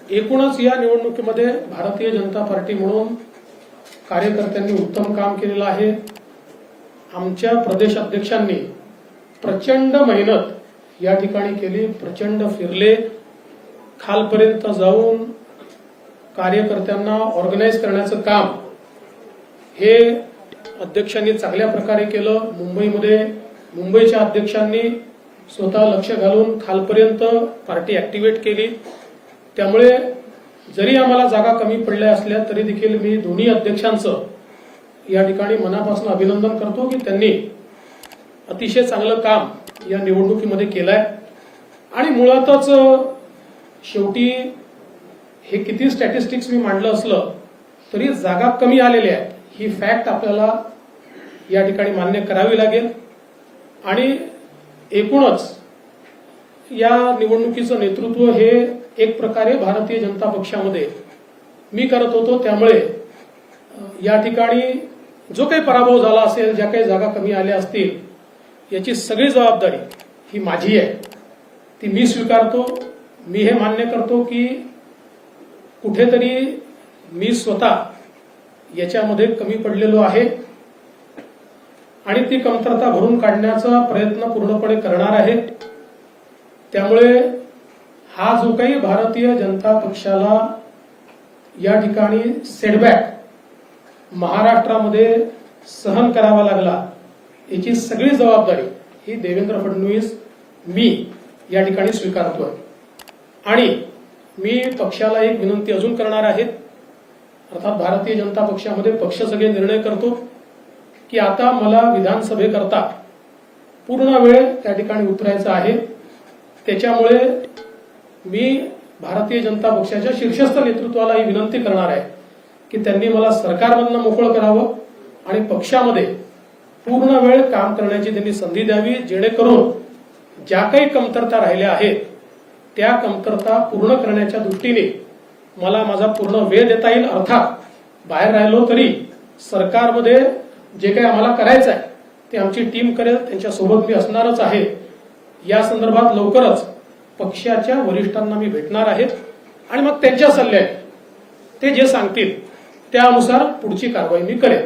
एकूणच या निवडणुकीमध्ये भारतीय जनता पार्टी म्हणून कार्यकर्त्यांनी उत्तम काम केलेलं आहे। आमच्या प्रदेश अध्यक्षांनी प्रचंड मेहनत या ठिकाणी केली, प्रचंड फिरले, खालपर्यंत जाऊन कार्यकर्त्यांना ऑर्गनाइज करण्याचं काम हे अध्यक्षांनी चांगल्या प्रकारे केलं। मुंबईच्या अध्यक्षांनी स्वतः लक्ष घालून खालपर्यंत पार्टी ऍक्टिव्हेट केली। त्यामुळे जरी आम्हाला जागा कमी पडल्या असल्या तरी देखील मी दोन्ही अध्यक्षांचं या ठिकाणी मनापासून अभिनंदन करतो की त्यांनी अतिशय चांगलं काम या निवडणुकीमध्ये केलंय। आणि मुळातच शेवटी हे किती स्टॅटिस्टिक्स मी मांडलं असलं तरी जागा कमी आलेल्या आहेत ही फॅक्ट आपल्याला या ठिकाणी मान्य करावी लागेल। आणि एकूणच या निवडणुकीचं नेतृत्व हे एक प्रकारे भारतीय जनता पक्षामध्ये मी करत होतो। त्यामुळे या ठिकाणी जो काही पराभव झाला असेल, ज्या काही जागा कमी आल्या असतील याची सगळी जबाबदारी ही माझी आहे, ती मी स्वीकारतो। मी हे मान्य करतो की कुठेतरी मी स्वतः याच्यामध्ये कमी पडलेलो आहे आणि ती कमतरता भरून काढण्याचा प्रयत्न पूर्णपणे करणार आहे। त्यामुळे हा जो काही भारतीय जनता पक्षाला या ठिकाणी सेटबॅक महाराष्ट्रामध्ये सहन करावा लागला याची सगळी जबाबदारी ही देवेंद्र फडणवीस मी या ठिकाणी स्वीकारतोय। आणि मी पक्षाला एक विनंती अजून करणार आहे, अर्थात भारतीय जनता पक्षामध्ये पक्ष सगळे निर्णय करतो की आता मला विधानसभेकरता पूर्ण वेळ त्या ठिकाणी उतरायचा आहे। त्याच्यामुळे मी भारतीय जनता पक्षाच्या शीर्षस्थ नेतृत्वाला ही विनंती करणार आहे की त्यांनी मला सरकारमधनं मोकळं करावं आणि पक्षामध्ये पूर्ण वेळ काम करण्याची त्यांनी संधी द्यावी, जेणेकरून ज्या काही कमतरता राहिल्या आहेत त्या कमतरता पूर्ण करण्याच्या दृष्टीने मला माझा पूर्ण वेळ देता येईल। अर्थात बाहेर राहिलो तरी सरकारमध्ये जे काही आम्हाला करायचं आहे ते आमची टीम करेल, त्यांच्यासोबत मी असणारच आहे। या संदर्भात लवकरच पक्षाच्या वरिष्ठांना मी भेटणार आहे आणि मग त्यांच्या सल्ल्याने ते जे सांगतील त्यानुसार पुढची कारवाई मी करेन।